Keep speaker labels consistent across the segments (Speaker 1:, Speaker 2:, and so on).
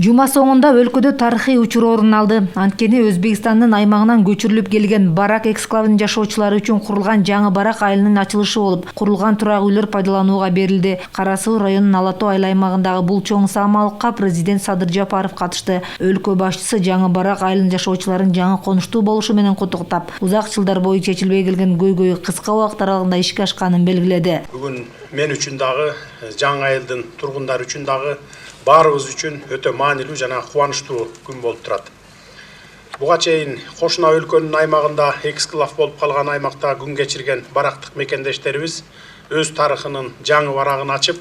Speaker 1: Жума соңунда өлкөдө тарыхый учур орун алды. Анткени Өзбекстандын аймагынан көчүрүлүп келген Барак эксклавынын жашоочулары үчүн курулган жаңы Барак айылынын ачылышы болуп, курулган турак үйлөр пайдаланууга берилди. Кара Суу районунун Ала Тоо айыл аймагындагы бул чоң самалыкка президент Садыр Жапаров катышты. Өлкө башчысы жаңы Барак айылынын жашоочуларын жаңы конуштуу болушу менен куттуктап, узак жылдар бою чечилбей келген көйгөй кыска убакыт аралыгында ишке ашканын белгиледи.
Speaker 2: Бүгүн мен үчүн дагы, жаңы айылдын тургундары үчүн дагы баарыбыз үчүн өтө маанилүү жана кубанычтуу күн болуп турат. Буга чейин кошуна өлкөнүн аймагында эксклав болуп калган аймакта күн кечирген барактык мекендештерибиз өз тарыхынын жаңы барагын ачып,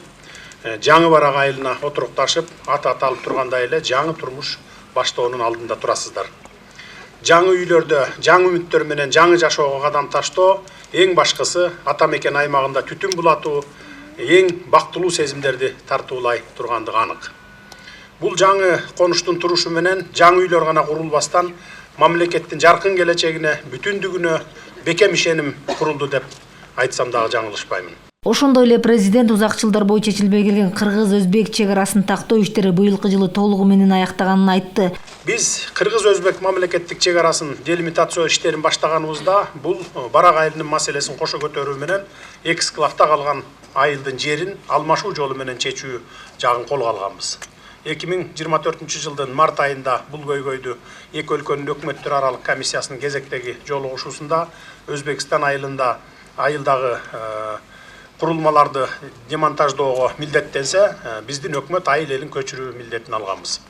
Speaker 2: жаңы Барак айылына отурукташып, аты аталып тургандай эле жаңы турмуш баштоонун алдында турасыздар. Жаңы үйлөрдө, жаңы үмүттөр менен жаңы жашоого кадам таштоо эң башкысы ата мекен аймагында түтүн булатуу эң бактылуу сезимдерди тартуулай тургандыгы анык. Бул жаңы конуштун турушу менен жаңы үйлөр гана курулбастан мамлекеттин жаркын келечегине бүтүндүгүнө бекем ишеним курулду деп айтсам дагы жаңылышпаймын.
Speaker 1: Ошондой эле президент узак жылдар бою чечилбей келген кыргыз-өзбек чек арасын тактоо иштери быйылкы жылы толугу менен аяктаганын айтты.
Speaker 2: Биз кыргыз-өзбек мамлекеттик чек арасын делимитациялоо иштерин баштаганыбызда бул Барак айылынын маселесин кошо көтөрүү менен эксклавда калган айылдын жерин алмашуу жолу менен чечүү жагын колго алганбыз. 2024 жылдын март айында бул көйгөйдү эки өлкөнүн өкмөттөр аралык комиссиясынын кезектеги жолугушуусунда Өзбекстан айылдагы курулмаларды демонтаждоого милдеттенсе, биздин өкмөт айыл элин көчүрүү милдетин алганбыз.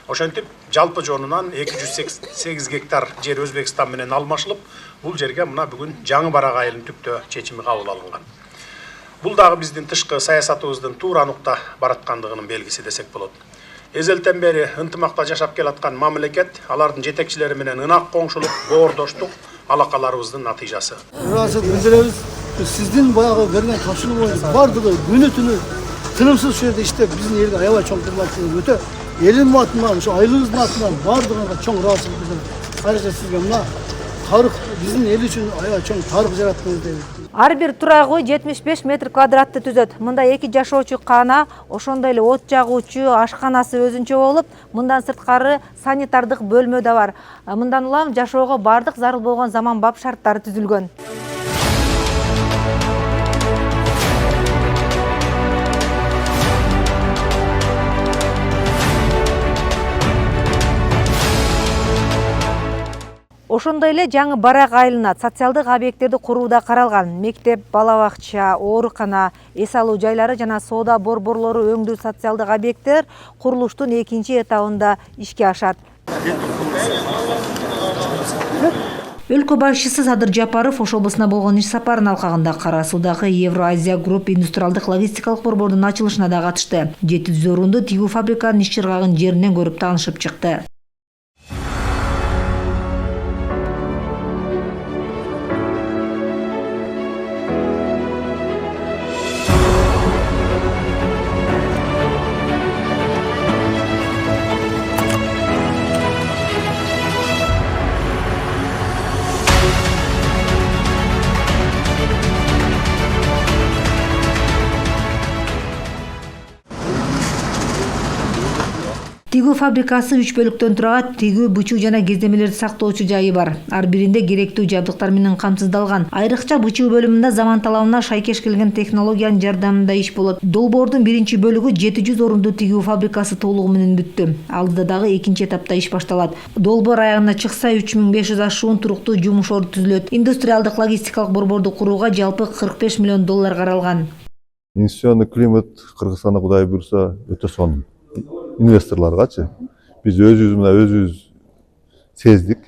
Speaker 2: Ошентип, жалпы жонунан 208 гектар жер Өзбекстан менен алмашылып, бул жерге мына бүгүн жаңы Барак айылынын түптөө чечими кабыл алынган. Бул дагы биздин тышкы саясатыбыздын туура нукта бараткандыгынын белгиси десек болот. Эзелтен бери ынтымакта жашап келаткан мамлекет, алардын жетекчилери менен ынак коңшулук, боордоштук алакаларыбыздын натыйжасы.
Speaker 3: Сиздин баягы берген тапшыруу боюнча бардыгы күнү түнү тынымсыз ушул жерде иштеп, биздин элге аябай чоң кызмат өтө элимдин атынан, ушу айылыбыздын атынан бардыгына чоң ыраазычылык билдирем. Айрыкча сизге мына тарых биздин эл үчүн аябай чоң тарых жараттыңыз деп.
Speaker 1: Ар бир турак үй 75 метр квадратты түзөт. Мында 2 жашоочу кана, ошондой эле от жагуучу, ашканасы өзүнчө болуп, мындан сырткары санитардык бөлмө да бар. Мындан улам жашоого бардык зарыл болгон заманбап шарттары түзүлгөн. Ошондой эле жаңы Барак айылына социалдык объекттерди курууда каралган. Мектеп, бала бакча, оорукана, эс алуу жайлары жана соода борборлору өңдүү социалдык объекттер курулуштун экинчи этабында ишке ашат. Өлкө башчысы Садыр Жапаров Ош облусуна болгон иш сапарын алкагында Кара Суудагы Евро-Азия Групп индустриалдык логистикалык борбордун ачылышына да катышты. 700 орунду тигүү фабриканын иш чыргагын жеринен көрүп таанышып чыкты. Тигүү фабрикасы 3 бөлүктөн турат, тигүү, бычуу жана кездемелерди сактоочу жайы бар. Ар биринде керектүү жабдыктар менен камсыздалган. Айрыкча бычуу бөлүмүндө заман талабына шайкеш келген технологиянын жардамында иш болот. Долбоордун биринчи бөлүгү 700 орунду тигүү фабрикасы толугу менен бүттү. Алдыда дагы экинчи этапта иш башталат. Долбоор аягына чыкса 3500 ашуун туруктуу жумуш орду түзүлөт. Индустриалдык логистикалык борборду курууга жалпы 45 миллион доллар каралган.
Speaker 4: Инвестиционный климат Кыргызстанда Кудай буйруса өтө сонун. Инвесторларгачы биз өзүбүз сездик.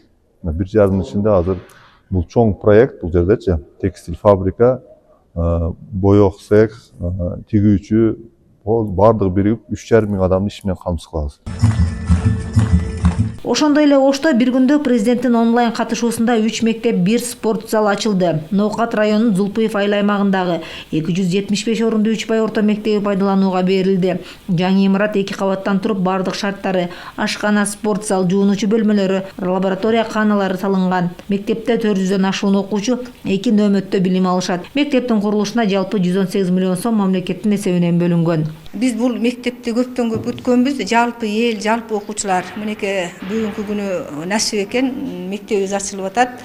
Speaker 4: 1,5 жыл ичинде азыр бул чоң проект, бул жердечи текстиль фабрика, боёк цех, тигүүчү бардыгы биригип 3,5 миң адамды иш менен камсыз кылабыз.
Speaker 1: Ошондой эле Ошто бир күндө президенттин онлайн катышуусунда 3 мектеп, 1 спорт зал ачылды. Ноокат районунун Зулпуев айыл аймагындагы 275 орунду 3 бай орто мектеби пайдаланууга берилди. Жаңы имарат 2 кабаттан туруп, бардык шарттары, ашкана, спорт зал, жуунуучу бөлмөлөрү, лаборатория каналары салынган. Мектепте 400дөн ашуун окуучу 2 нөөмөттө билим алышат. Мектептин курулушуна жалпы 118 миллион сом мамлекеттин эсебинен бөлүнгөн. Биз бул мектепти көптөн көп өткөнбүз. Жалпы эл, жалпы окуучулар мынеке бүгүнкү күнү насип экен, мектебибиз ачылып атат.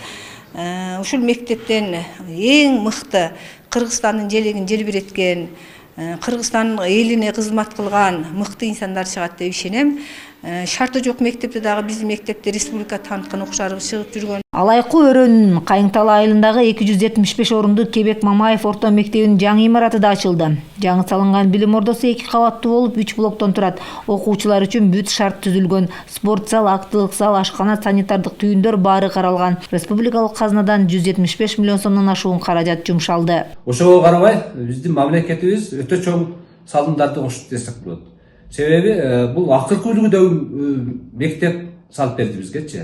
Speaker 1: Ушул мектептен эң мыкты Кыргызстандын желегин желбиреткен, Кыргызстан элине кызмат кылган мыкты инсандар чыгат деп ишенем. Шарты жок мектепте дагы биздин мектепте республика тааныткан окуучулар чыгып жүргөн. Алайкы өрөөнүнүн Кайыңтал айылындагы 275 орундуу Кебек Мамаев орто мектебинин жаңы имараты да ачылды. Жаңы салынган билим ордосу 2 кабаттуу болуп 3 блоктон турат. Окуучулар үчүн бүт шарт түзүлгөн. Спорт зал, актылык зал, ашкана, санитардык түйүндөр баары каралган. Республикалык казнадан 175 миллион сомдон ашуун каражат жумшалды.
Speaker 5: Ошого карабай биздин мамлекетибиз өтө чоң салымдарды кошту десек болот. Себеби бул акыркы үлгүдөгү мектеп салып берди бизгечи.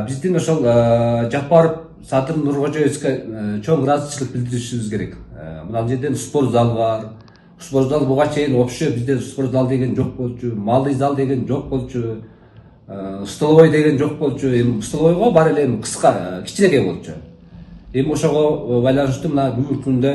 Speaker 5: Биздин ошол Жапаров Садыр Нуркожоевичке чоң ыраазычылык билдиришибиз керек. Мына жерден спорт зал бар. Спорт зал буга чейин вообще бизде спорт зал деген жок болчу, малый зал деген жок болчу, столовой деген жок болчу. Эми столовойго бар эле кыска, кичинекей болчу. Эми ошого байланыштуу мына бүгүнкү күндө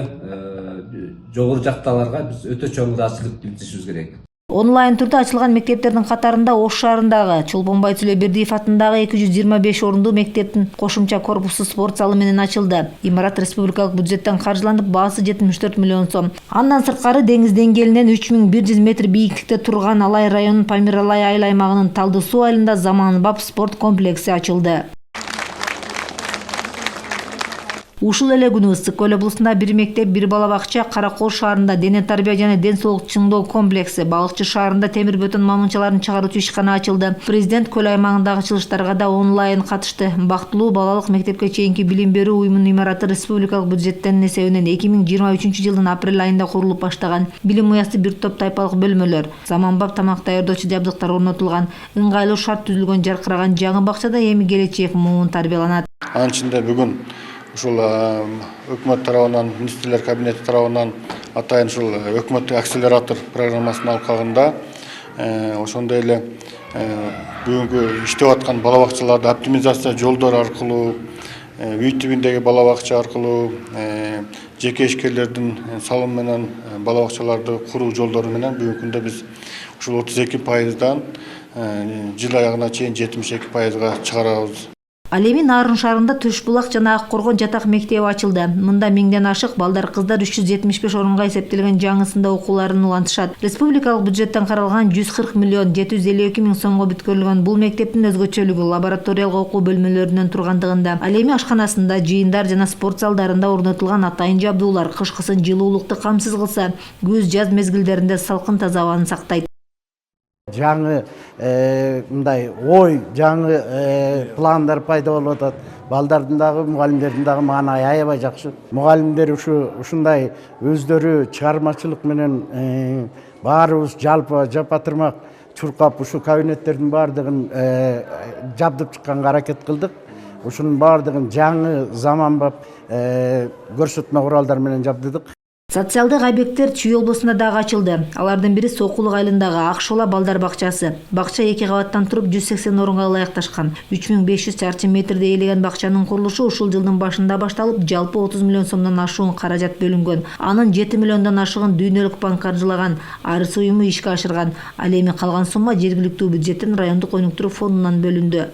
Speaker 5: жогору жактагыларга биз өтө чоң ыраазычылык билдиришибиз керек.
Speaker 1: Онлайн турда ачылган мектептердин катарында Ош шаарындагы Чолбонбай Сүлөйбердиев атындагы 225 орундуу мектептин кошумча корпусу спорт залы менен ачылды. Имарат республикалык бюджеттен каржыланып, баасы 74 миллион сом. Андан сырткары деңиз деңгээлинен 3100 метр бийиктикте турган Алай районунун Памир Алай айыл аймагынын Талды суу айылында заманбап спорт комплекси ачылды. Ушул эле күнү Ысык Көл облусунда бир мектеп, бир бала бакча, Каракол шаарында дене тарбия жана ден соолук чыңдоо комплекси, Балыкчы шаарында темир бетон мамынчаларын чыгаруучу ишкана ачылды. Президент көл аймагындагы ачылыштарга да онлайн катышты. Бактылуу балалык мектепке чейинки билим берүү уюмунун имараты республикалык бюджеттен эсебинен 2023 жылдын апрель айында курулуп баштаган. Билим уясы бир топ тайпалык бөлмөлөр, заманбап тамак даярдоочу жабдыктар орнотулган, ыңгайлуу шарт түзүлгөн жаркыраган жаңы бакчада эми келечек муун тарбияланат.
Speaker 6: Анын ичинде бүгүн ушул өкмөт тарабынан, министрлер кабинети тарабынан атайын ушул өкмөттүк акселератор программасын алып калганда, ошондой эле бүгүнкү иштеп аткан бала бакчаларды оптимизация жолдор аркылуу, үй түбүндөгү бала бакча аркылуу, жеке ишкерлердин салымы менен бала бакчаларды куруу жолдору менен бүгүнкү күндө биз ушул 32%дан жыл аягына чейин 72%га чыгарабыз.
Speaker 1: Ал эми Нарын шаарында Төш булак жана Ак Коргон жатак мектеби ачылды. Мында 1000ден ашык балдар, кыздар 375 орунга эсептелген жаңысында окууларын улантышат. Республикалык бюджеттен каралган 140 миллион 752 миң сомго бүткөрүлгөн бул мектептин өзгөчөлүгү лабораториялык окуу бөлмөлөрүнөн тургандыгында. Ал эми ашканасында, жыйындар жана спорт залдарында орнотулган атайын жабдуулар кышкысын жылуулукту камсыз кылса, күз-жаз мезгилдеринде салкын таза абаны сактайт.
Speaker 7: Жаңы мындай ой, жаңы пландар пайда болуп атат. Балдардын дагы, мугалимдердин дагы мага аябай жакшы. Мугалимдер ушундай өздөрү чыгармачылык менен баарыбыз жалпы жапатырмак чуркап ушу кабинеттердин баардыгын жабдып чыкканга аракет кылдык. Ушунун баардыгын жаңы заманбап көрсөтмө куралдар менен жабдыдык.
Speaker 1: Социалдык объекттер Чүй облусунда дагы ачылды. Алардын бири Сокулук айылындагы Акшола балдар бакчасы. Бакча 2 кабаттан туруп 180 орунга ылайыкташкан. 3500 чарчы метрде ээлеген бакчанын курулушу ушул жылдын башында башталып, жалпы 30 миллион сомдон ашуун каражат бөлүнгөн. Анын 7 миллиондон ашыгын Дүйнөлүк банк каржылаган, Арыс уюму ишке ашырган. Ал эми калган сумма жергиликтүү бюджеттин райондук өнүктүрүү фондунан бөлүндү.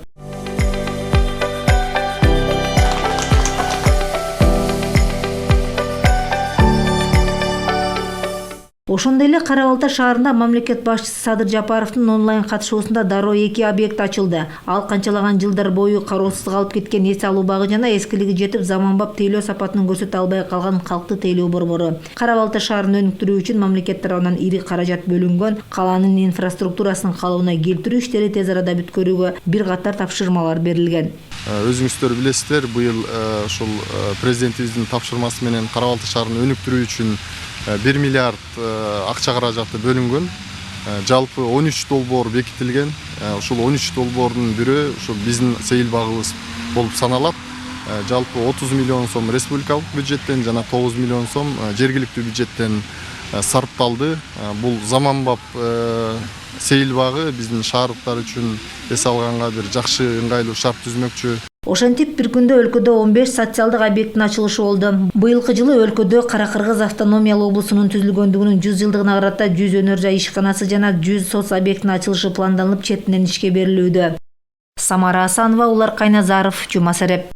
Speaker 1: Ошондой эле Кара Балта шаарында мамлекет башчысы Садыр Жапаровдун онлайн катышуусунда дароо 2 объект ачылды. Ал канчалаган жылдар бою кароосуз калып кеткен эс алуу багы жана эскилиги жетип заманбап тейлөө сапатын көрсөтө албай калган калкты тейлөө борбору. Кара Балта шаарын өнүктүрүү үчүн мамлекет тарабынан ири каражат бөлүнгөн. Калаанын инфраструктурасын калыбына келтирүү иштери тез арада бүткөрүүгө бир катар тапшырмалар берилген.
Speaker 8: Өзүңүздөр билесиздер, быйыл ушул президентибиздин тапшырмасы менен Кара Балта шаарын өнүктүрүү үчүн 1 миллиард акча каражаты бөлүнгөн. Жалпы 13 долбоор бекитилген. Ушул 13 долбоордун бирөө ушул биздин сейил багыбыз болуп саналат. Жалпы 30 миллион сом республикалык бюджеттен жана 9 миллион сом жергиликтүү бюджеттен сарпталды. Бул заманбап сейил багы биздин шаардыктар үчүн эс алганга бир жакшы ыңгайлуу шарт түзмөкчү.
Speaker 1: Ошентип бир күндө өлкөдө 15 социалдык объекттин ачылышы болду. Быйылкы жылы өлкөдө Кара-Кыргыз автономиялуу облусунун түзүлгөндүгүнүн 100 жылдыгына карата 100 өнөр жай ишканасы жана 100 соц объекттин ачылышы планданып четинен ишке берилүүдө. Самара Асанова, Улар Кайназаров, Жума Сереп.